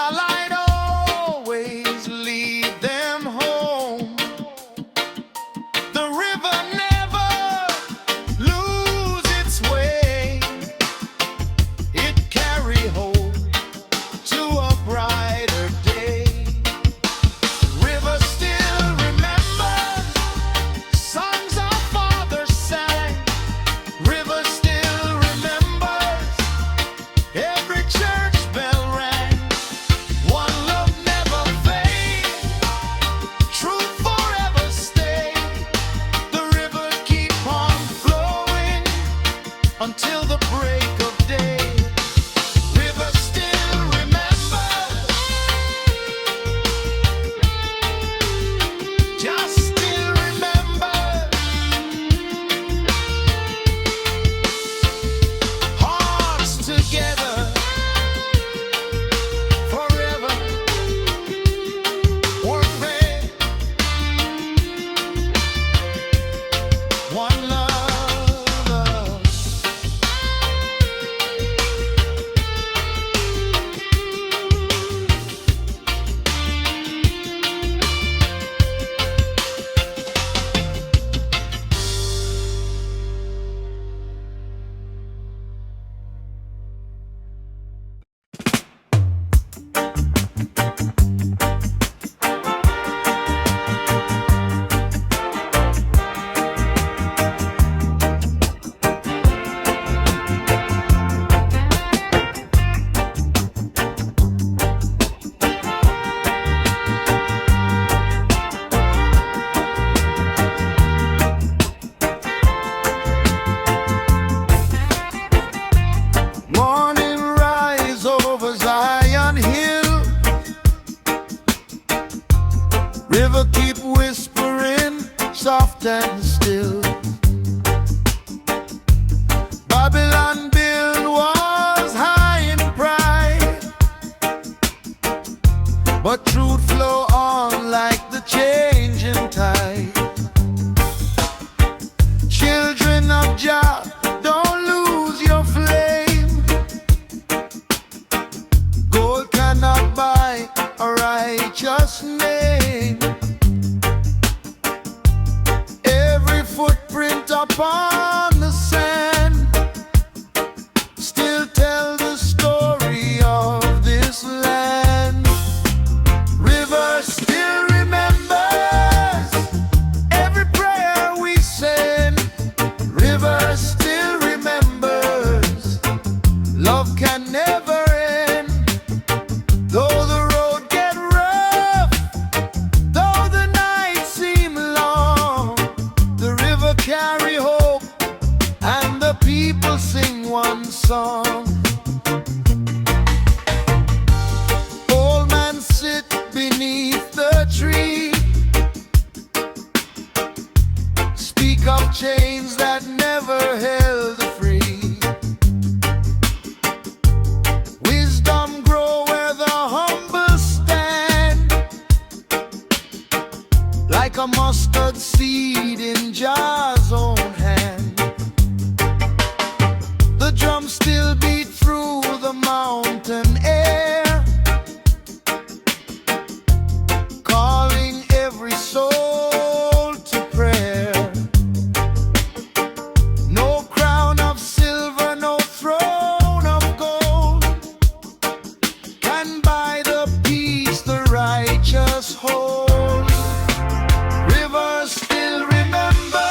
starlight always lead them home. The river never lose its way. It carry hope to a brighter day. River still remembers songs our fathers sang. River still remembers every church bell rang. One love never fade, truth forever stay. The river keep on flowing until the break of day. River still remembers, just still remembers. Hearts together forever. One faith, one love. Morning rise over Zion Hill. River keep whispering soft and still. Babylon build was high in pride, but truth flow on like the changing tide. Children of Jah, don't lose your flame. Gold cannot buy a righteous name. Every footprint upon the sand still tell the story of this land. River still remembers every prayer we send. River still remembers love can never end. Though the road get rough, though the nights seem long, the river carry hope and the people sing one song. Old man sit beneath the tree, speak of chains that never held the free. Wisdom grow where the humble stand, like a mustard seed in Jah's own hand. The drums still beat through the mountain air, calling every soul to prayer. No crown of silver, no throne of gold can buy the peace the righteous hold. Rivers still remember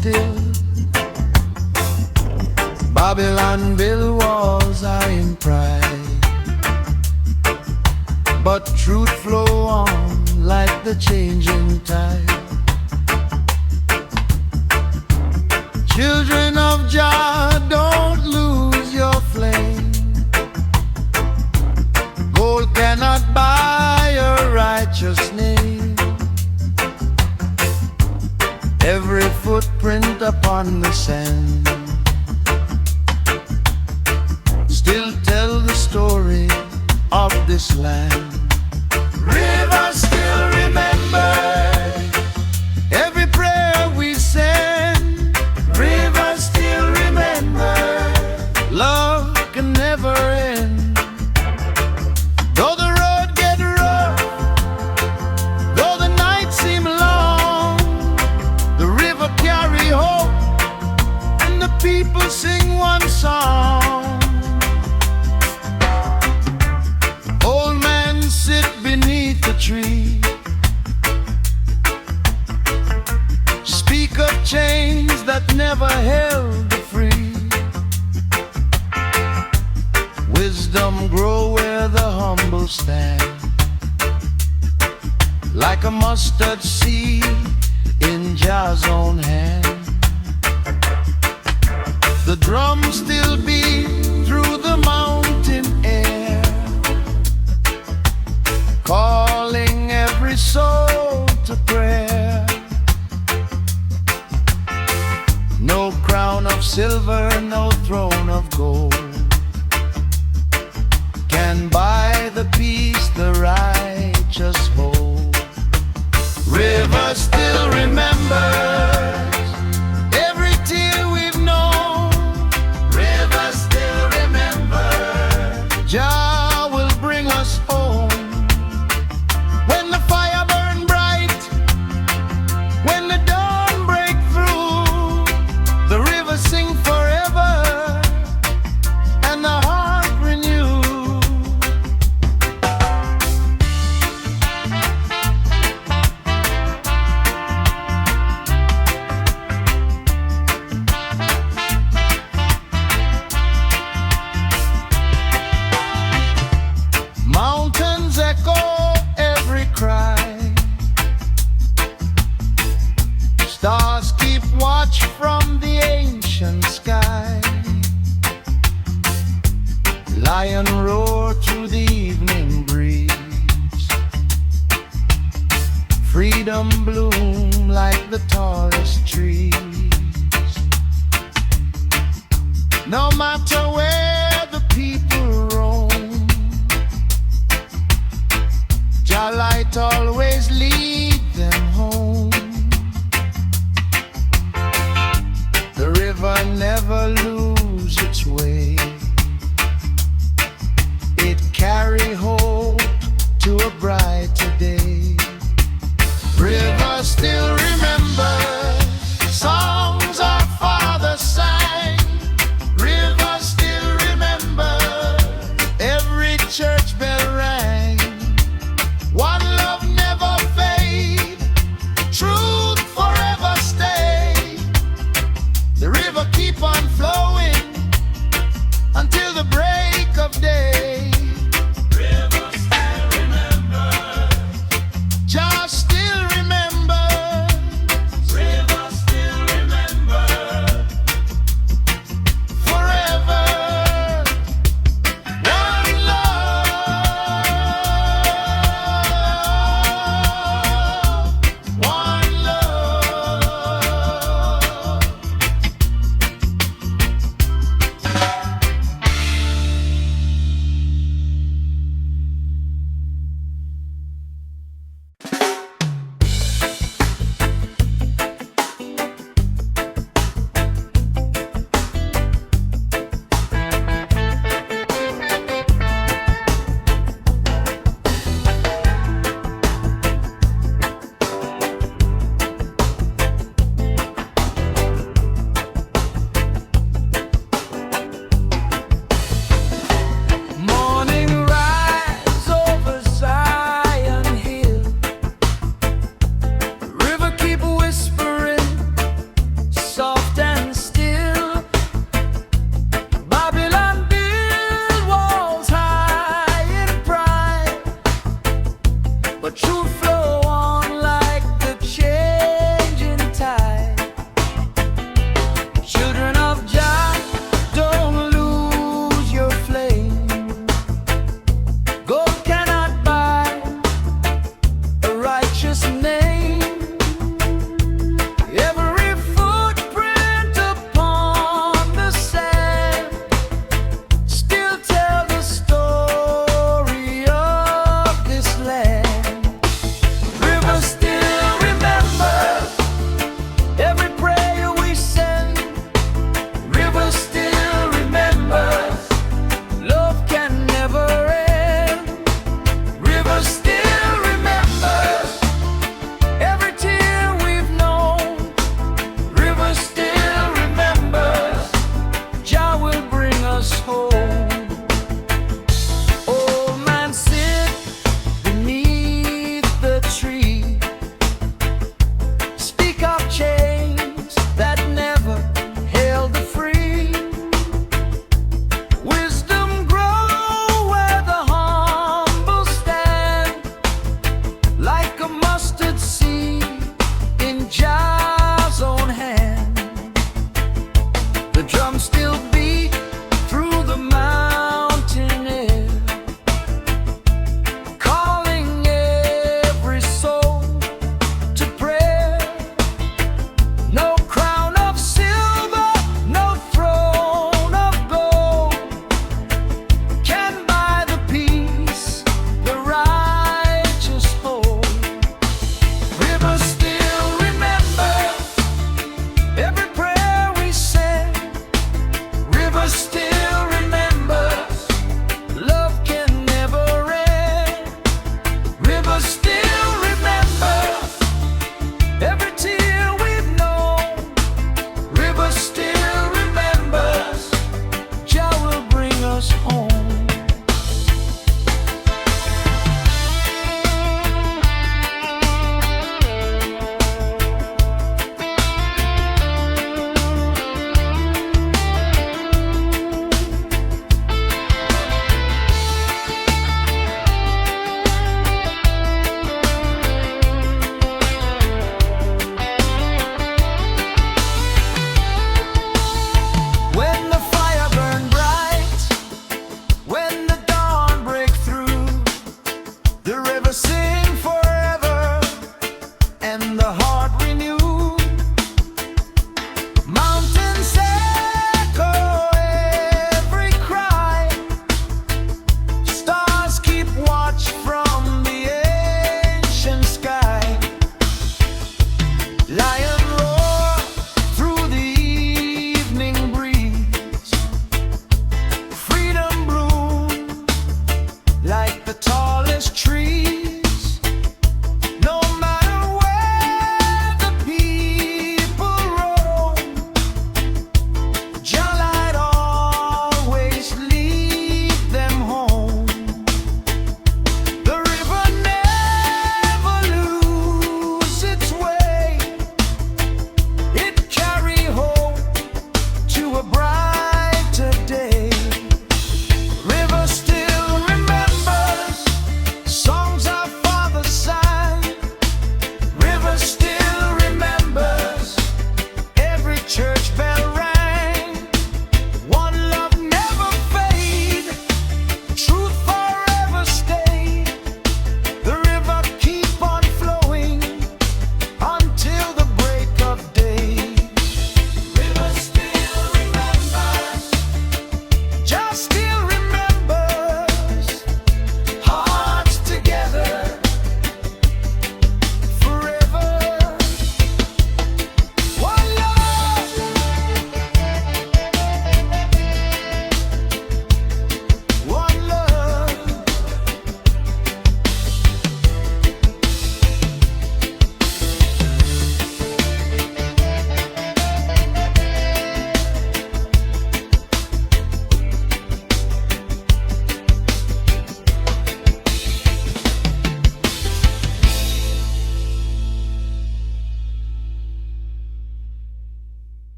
still. Babylon build walls high in pride, but truth flow on like the changing tide. Children of Jah, don't lose your flame. Gold cannot buy a righteous name. Every footprint upon the sand still tell the story of this land. Rivers still remember every prayer we send. Rivers still remember love can never end. Though the road get rough, though the nights seem long, the river carry hope and the people sing one song. Old men sit beneath the tree, speak of chains that never held the free. Wisdom grow where the humble stand, like a mustard seed in Jah's own hand. The drum still beat through the mountain air, calling every soul to prayer. No crown of silver, no throne of gold can buy the peace the righteous hold. River still remembers every tear we've known. River still remembers Jah will bring us home. When the fire burn bright, when the dawn break through, the river sing forever and the heart renew. Mountains echo every cry, stars keep watch from the ancient sky. Lion roar through the evening breeze, freedom bloom like the tallest trees. No matter where the people roam, Jah light always lead them home. The river never lose its way, it carry hope to a brighter day. River still remember songs our fathers sang. River still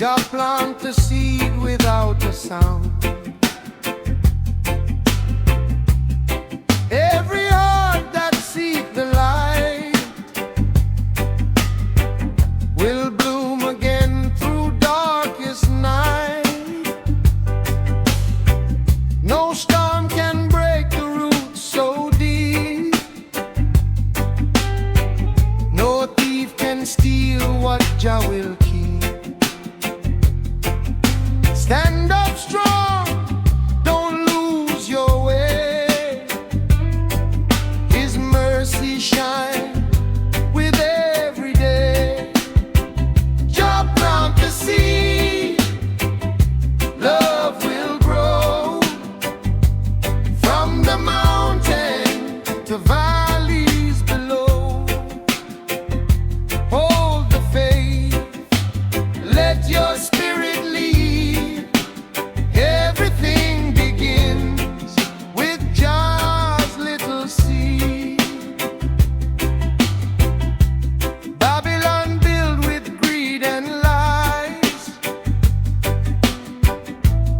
Jah plant the seed without a sound. Every heart that seek the light will bloom again through darkest night. No storm can break the roots so deep. No thief can steal what Jah will keep. Stand up strong, don't lose your way. His mercy shine with every day. Jah plant the seed, love will grow from the mountain to valleys below. Hold the faith, let your spirit lead. Everything begins with Jah's little seed. Babylon built with greed and lies,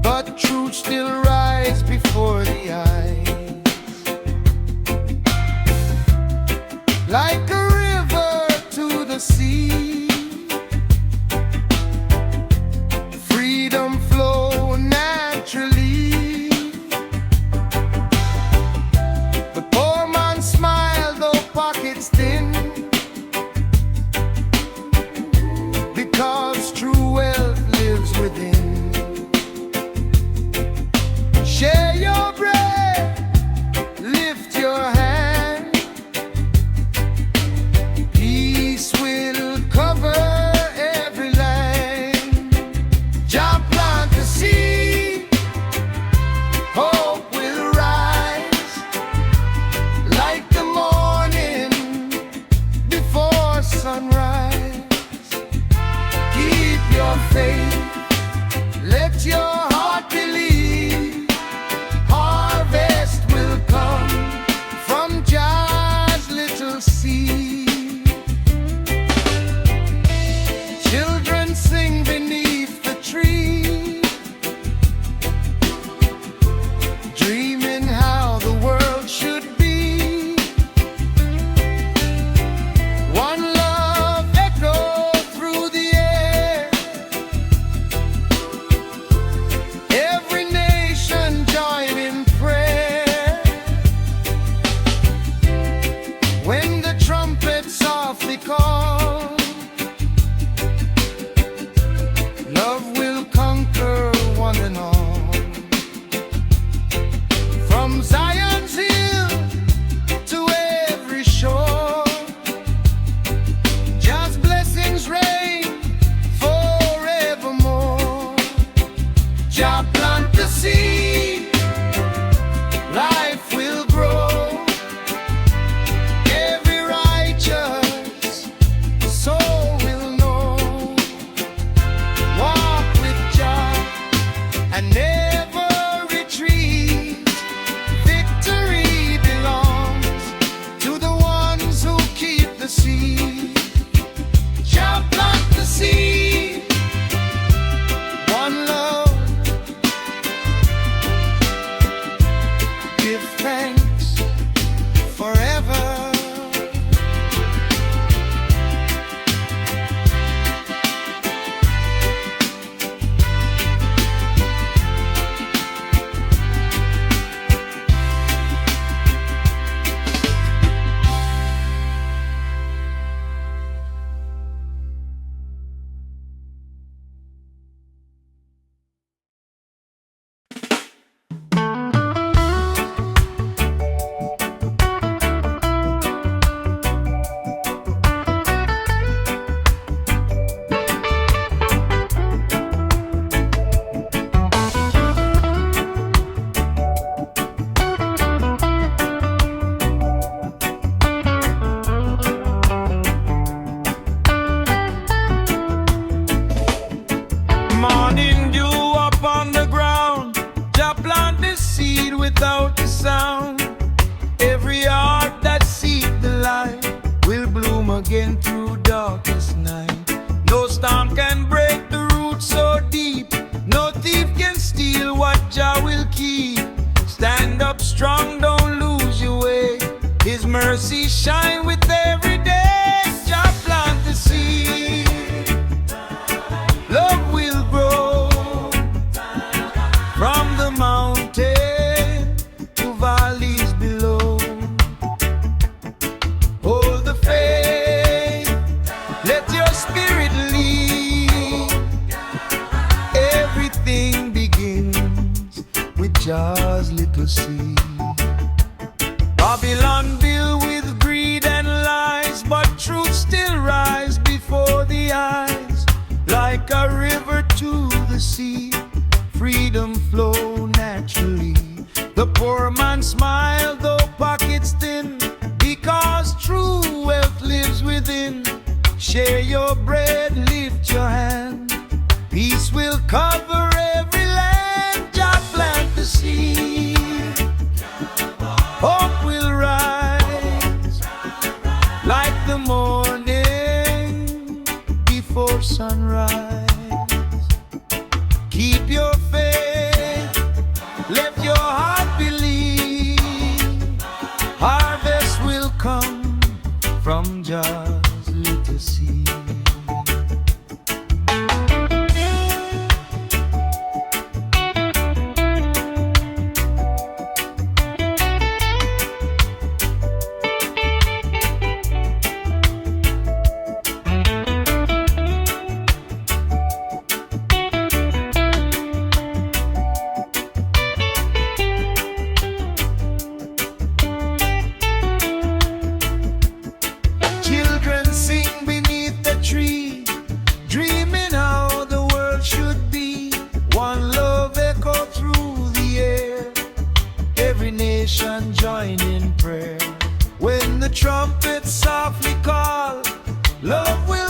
but truth still rise before the eyes. Like a river to the sea, freedom flow naturally. The poor man smile though pockets thin, because true wealth lives within. Share your bread, lift your hand. Peace will cover every land. Jah plant the seed, hope will rise like the morning before sunrise. Keep your faith, let your heart believe. Harvest will come from Jah's little seed. Children sing beneath the tree, dreaming how the world should be. One love echo through the air. Every nation join in prayer. When the trumpet softly calls, love will conquer one and all. From Zion's hill to every shore, Jah's blessings reign forevermore. Jah plant the seed, life will grow. Every righteous soul will know. Walk with Jah and never retreat. Victory belongs to the ones who keep the seed. Jah plant the seed, one love. Give thanks forever. without a sound. Every heart that seek the light will bloom again through darkest night. No storm can break the roots strong, don't lose your way. His mercy shine with every day. Jah plant the seed, love will grow from the mountain to valleys below. Hold the faith, let your spirit lead. Everything begins with Jah's little seed. Babylon built with greed and lies, but truth still rise before the eyes. Like a river to the sea, freedom flow naturally. The poor man smile though pockets thin, because true wealth lives within. Share your bread, lift your hand, peace will cover every land. Jah plant the seed, hope will rise like the morning before sunrise. Keep your faith, let your heart believe. Harvest will come from Jah's little seed. Children sing beneath the tree, dreaming how the world should be. One love echo through the air, every nation join in prayer. When the trumpets softly call, love will